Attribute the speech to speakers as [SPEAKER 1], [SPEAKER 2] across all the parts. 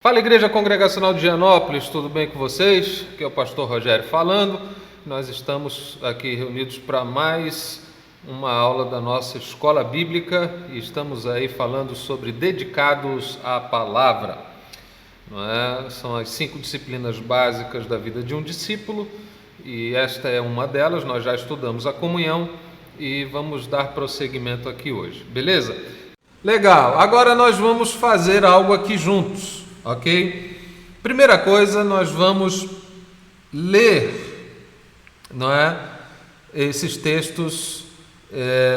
[SPEAKER 1] Fala, Igreja Congregacional de Gianópolis, tudo bem com vocês? Aqui é o pastor Rogério falando. Nós estamos aqui reunidos para mais uma aula da nossa escola bíblica e estamos aí falando sobre dedicados à palavra. Não é? São as 5 disciplinas básicas da vida de um discípulo e esta é uma delas. Nós já estudamos a comunhão e vamos dar prosseguimento aqui hoje, beleza? Legal, agora nós vamos fazer algo aqui juntos. Ok? Primeira coisa, nós vamos ler, não é, esses textos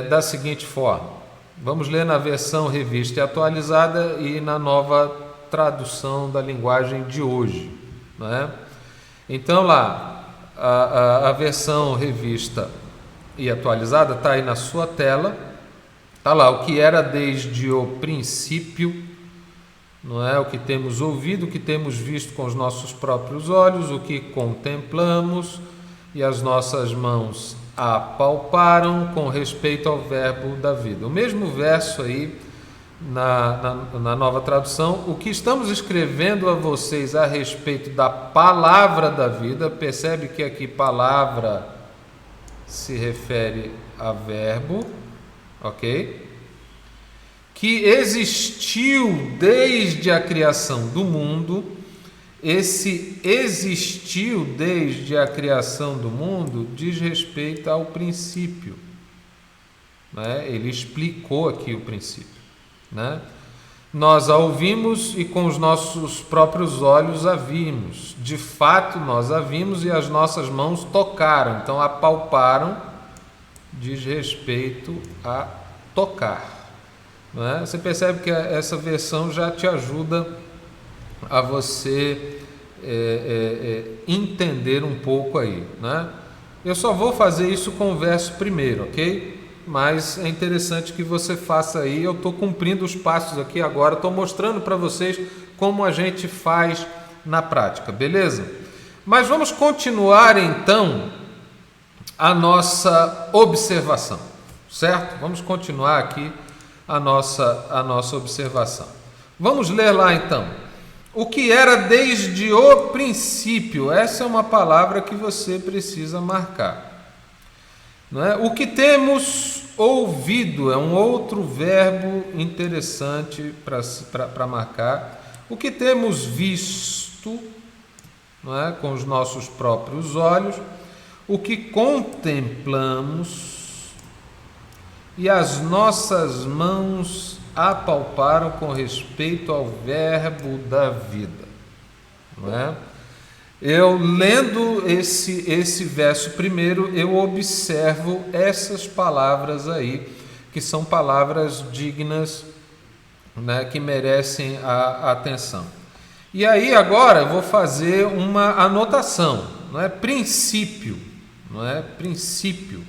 [SPEAKER 1] da seguinte forma. Vamos ler na versão revista e atualizada e na nova tradução da linguagem de hoje, não é? Então lá, a versão revista e atualizada está aí na sua tela. Está lá, o que era desde o princípio, não é? O que temos ouvido, o que temos visto com os nossos próprios olhos, o que contemplamos e as nossas mãos apalparam com respeito ao verbo da vida. O mesmo verso aí na nova tradução. O que estamos escrevendo a vocês a respeito da palavra da vida, percebe que aqui palavra se refere a verbo, ok? Que existiu desde a criação do mundo. Esse existiu desde a criação do mundo diz respeito ao princípio, né? Ele explicou aqui o princípio, né? Nós a ouvimos e com os nossos próprios olhos a vimos. De fato, nós a vimos e as nossas mãos tocaram. Então, apalparam diz respeito a tocar. Não é? Você percebe que essa versão já te ajuda a você entender um pouco aí, né? Eu só vou fazer isso com o verso primeiro, ok? Mas é interessante que você faça aí. Eu estou cumprindo os passos aqui agora, estou mostrando para vocês como a gente faz na prática, beleza? Mas vamos continuar então a nossa observação, certo? Vamos continuar aqui a nossa observação. Vamos ler lá então. O que era desde o princípio. Essa é uma palavra que você precisa marcar, não é? O que temos ouvido é um outro verbo interessante para marcar. O que temos visto, não é? Com os nossos próprios olhos. O que contemplamos e as nossas mãos apalparam com respeito ao verbo da vida, não é? Eu lendo esse verso primeiro, eu observo essas palavras aí, que são palavras dignas, né, que merecem a atenção. E aí agora eu vou fazer uma anotação, não é? Princípio, não é? Princípio.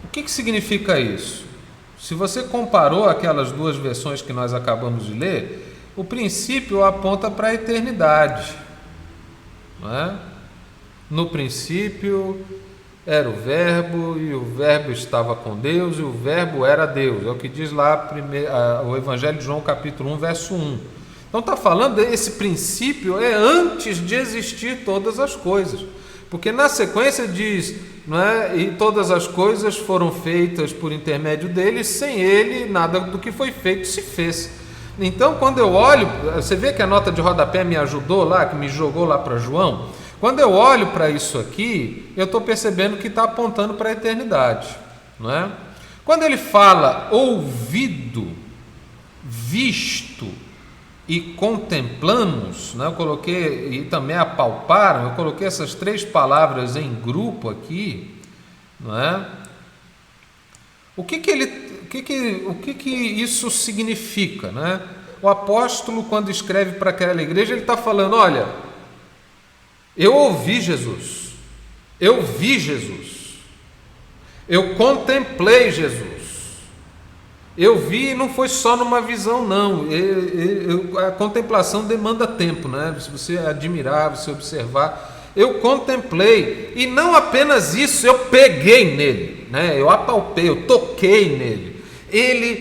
[SPEAKER 1] O que significa isso? Se você comparou aquelas duas versões que nós acabamos de ler, o princípio aponta para a eternidade, não é? No princípio era o verbo e o verbo estava com Deus e o verbo era Deus. É o que diz lá o Evangelho de João capítulo 1, verso 1. Então está falando desse princípio antes de existir todas as coisas. Porque na sequência diz, não é? E todas as coisas foram feitas por intermédio dele, sem ele nada do que foi feito se fez. Então quando eu olho, você vê que a nota de rodapé me ajudou lá, que me jogou lá para João. Quando eu olho para isso aqui, eu estou percebendo que está apontando para a eternidade, não é? Quando ele fala ouvido, visto e contemplamos, né? Eu coloquei, e também apalparam, eu coloquei essas 3 palavras em grupo aqui, não é? O que isso significa, né? O apóstolo, quando escreve para aquela igreja, ele está falando, olha, eu ouvi Jesus, eu vi Jesus, eu contemplei Jesus. Eu vi e não foi só numa visão, não. A contemplação demanda tempo, né? Se você admirar, você observar. Eu contemplei. E não apenas isso, eu peguei nele, né? Eu apalpei, eu toquei nele.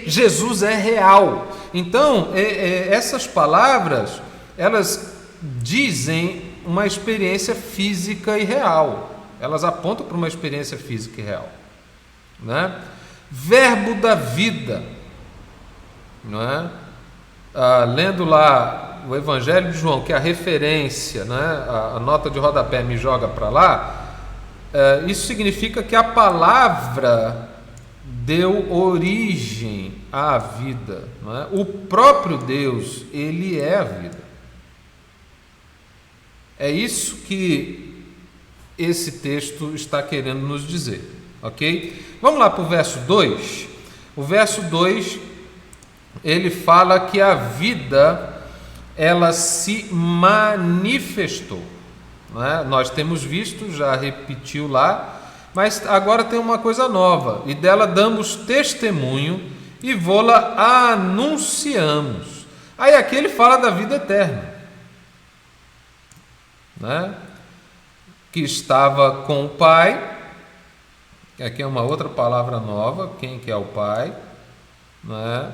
[SPEAKER 1] Jesus é real. Então, essas palavras, elas dizem uma experiência física e real. Elas apontam para uma experiência física e real, né? Verbo da vida, não é? Lendo lá o Evangelho de João, que é a referência, né? A nota de rodapé me joga para lá. Isso significa que a palavra deu origem à vida, não é? O próprio Deus, ele é a vida. É isso que esse texto está querendo nos dizer, ok? Vamos lá para o verso 2. O verso 2, ele fala que a vida, ela se manifestou, não é? Nós temos visto, já repetiu lá, mas agora tem uma coisa nova, e dela damos testemunho e vô-la anunciamos. Aí aqui ele fala da vida eterna, né? Que estava com o Pai. Aqui é uma outra palavra nova, quem que é o Pai, né?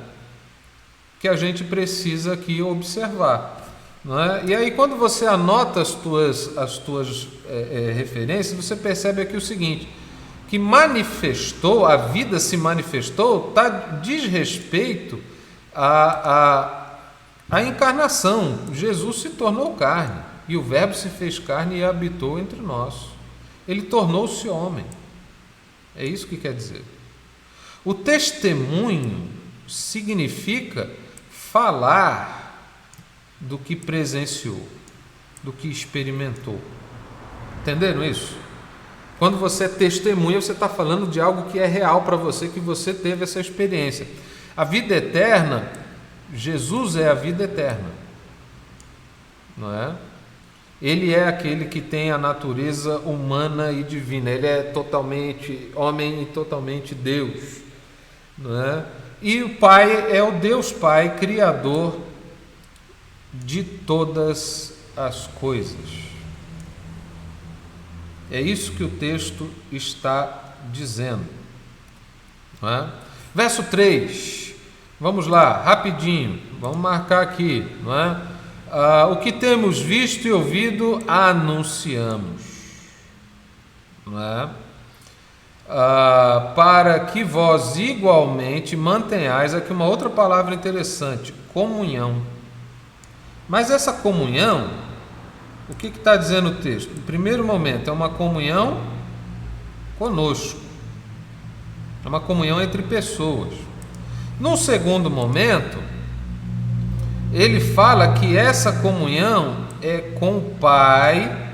[SPEAKER 1] Que a gente precisa aqui observar, não é? E aí quando você anota as tuas referências, você percebe aqui o seguinte, que manifestou, a vida se manifestou, diz respeito à encarnação. Jesus se tornou carne, e o Verbo se fez carne e habitou entre nós. Ele tornou-se homem. É isso que quer dizer. O testemunho significa falar do que presenciou, do que experimentou. Entenderam isso? Quando você testemunha, você está falando de algo que é real para você, que você teve essa experiência. A vida eterna, Jesus é a vida eterna, não é? Ele é aquele que tem a natureza humana e divina. Ele é totalmente homem e totalmente Deus, não é? E o Pai é o Deus Pai, Criador de todas as coisas. É isso que o texto está dizendo, não é? Verso 3, vamos lá, rapidinho, vamos marcar aqui, não é? O que temos visto e ouvido, anunciamos, não é? Para que vós igualmente mantenhais, aqui uma outra palavra interessante, comunhão. Mas essa comunhão, o que está dizendo o texto? No primeiro momento, é uma comunhão conosco, é uma comunhão entre pessoas. No segundo momento, ele fala que essa comunhão é com o Pai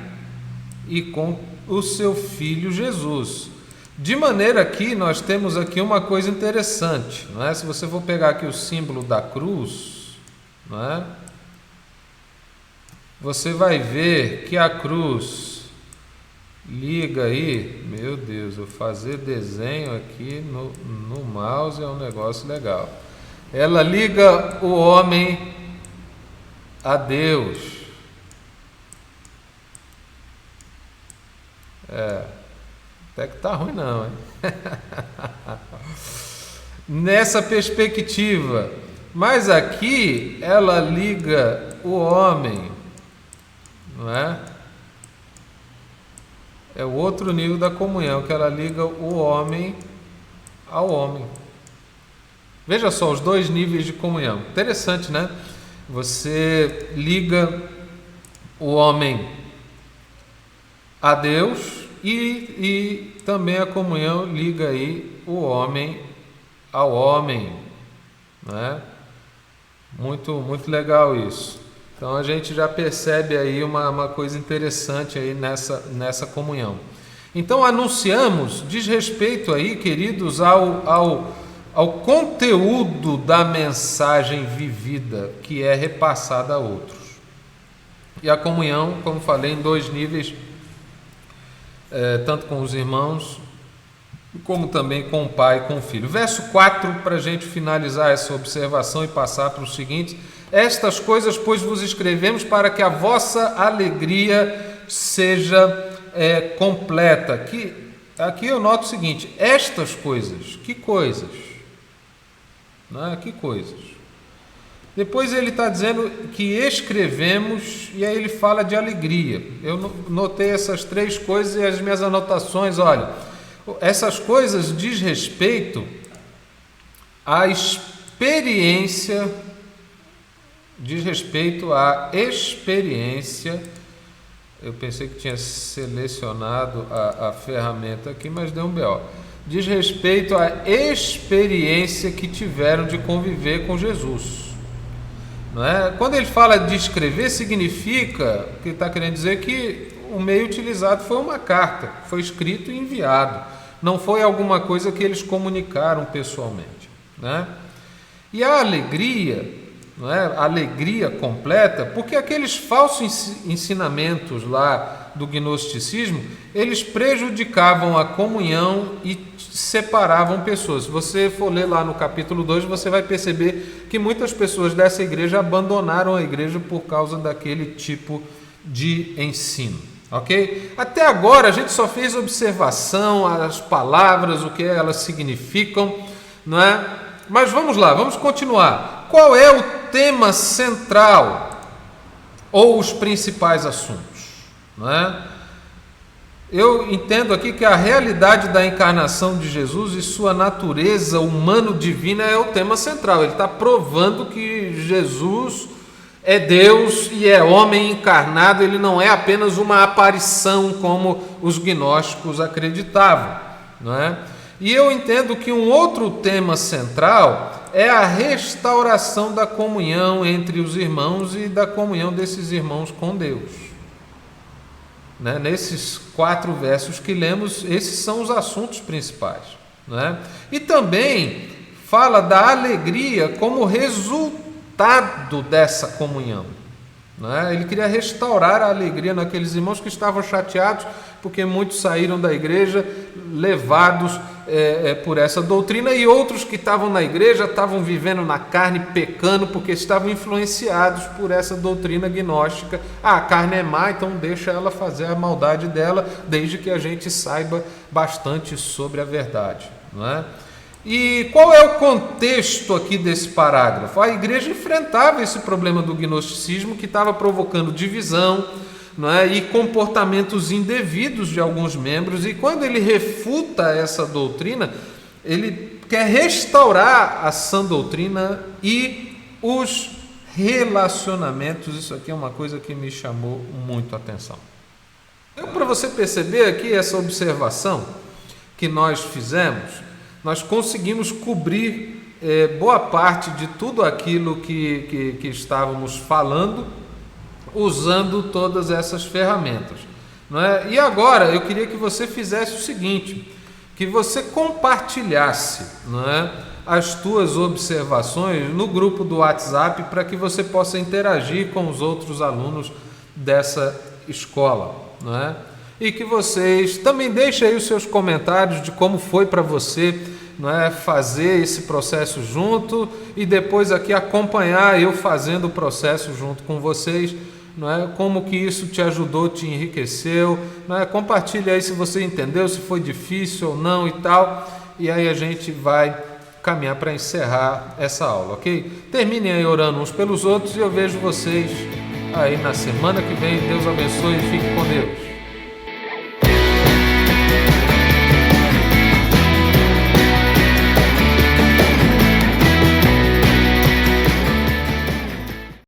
[SPEAKER 1] e com o seu Filho Jesus. De maneira que nós temos aqui uma coisa interessante, não é? Se você for pegar aqui o símbolo da cruz, não é? Você vai ver que a cruz liga aí, meu Deus, eu fazer desenho aqui no mouse é um negócio legal. Ela liga o homem a Deus. Até que tá ruim não, hein? Nessa perspectiva. Mas aqui ela liga o homem, não é? É o outro nível da comunhão, que ela liga o homem ao homem. Veja só os dois níveis de comunhão. Interessante, né? Você liga o homem a Deus e também a comunhão liga aí o homem ao homem, né? Muito, muito legal isso. Então a gente já percebe aí uma coisa interessante aí nessa comunhão. Então anunciamos, diz respeito aí, queridos, ao conteúdo da mensagem vivida que é repassada a outros. E a comunhão, como falei, em dois níveis, tanto com os irmãos, como também com o Pai e com o Filho. Verso 4, para a gente finalizar essa observação e passar para o seguinte: estas coisas, pois, vos escrevemos para que a vossa alegria seja completa. Aqui eu noto o seguinte: estas coisas, que coisas? Não é? Que coisas? Depois ele está dizendo que escrevemos, e aí ele fala de alegria. Eu notei essas três coisas e as minhas anotações, olha, essas coisas diz respeito à experiência, eu pensei que tinha selecionado a ferramenta aqui, mas deu um BO. Diz respeito à experiência que tiveram de conviver com Jesus. Não é? Quando ele fala de escrever, significa que está querendo dizer que o meio utilizado foi uma carta, foi escrito e enviado, não foi alguma coisa que eles comunicaram pessoalmente, né? E a alegria, não é? A alegria completa, porque aqueles falsos ensinamentos lá do gnosticismo, eles prejudicavam a comunhão e separavam pessoas. Se você for ler lá no capítulo 2, você vai perceber que muitas pessoas dessa igreja abandonaram a igreja por causa daquele tipo de ensino, ok? Até agora a gente só fez observação, as palavras, o que elas significam, não é? Mas vamos lá, vamos continuar. Qual é o tema central ou os principais assuntos, não é? Eu entendo aqui que a realidade da encarnação de Jesus e sua natureza humano-divina é o tema central. Ele está provando que Jesus é Deus e é homem encarnado, ele não é apenas uma aparição como os gnósticos acreditavam, não é? E eu entendo que um outro tema central é a restauração da comunhão entre os irmãos e da comunhão desses irmãos com Deus. Né? Nesses 4 versos que lemos, esses são os assuntos principais, né? E também fala da alegria como resultado dessa comunhão, né? Ele queria restaurar a alegria naqueles irmãos que estavam chateados porque muitos saíram da igreja levados por essa doutrina, e outros que estavam na igreja estavam vivendo na carne, pecando, porque estavam influenciados por essa doutrina gnóstica. A carne é má, então deixa ela fazer a maldade dela, desde que a gente saiba bastante sobre a verdade, não é? E qual é o contexto aqui desse parágrafo? A igreja enfrentava esse problema do gnosticismo que estava provocando divisão, não é? E comportamentos indevidos de alguns membros, e quando ele refuta essa doutrina, ele quer restaurar a sã doutrina e os relacionamentos. Isso aqui é uma coisa que me chamou muito a atenção. Então, para você perceber aqui essa observação que nós fizemos, nós conseguimos cobrir boa parte de tudo aquilo que estávamos falando, usando todas essas ferramentas, não é? E agora eu queria que você fizesse o seguinte, que você compartilhasse, não é, as tuas observações no grupo do WhatsApp, para que você possa interagir com os outros alunos dessa escola, não é? E que vocês também deixem aí os seus comentários de como foi para você, não é, fazer esse processo junto, e depois aqui acompanhar eu fazendo o processo junto com vocês, não é? Como que isso te ajudou, te enriqueceu, não é? Compartilha aí se você entendeu, se foi difícil ou não e tal, e aí a gente vai caminhar para encerrar essa aula, ok? Terminem aí orando uns pelos outros, e eu vejo vocês aí na semana que vem. Deus abençoe e fique com Deus.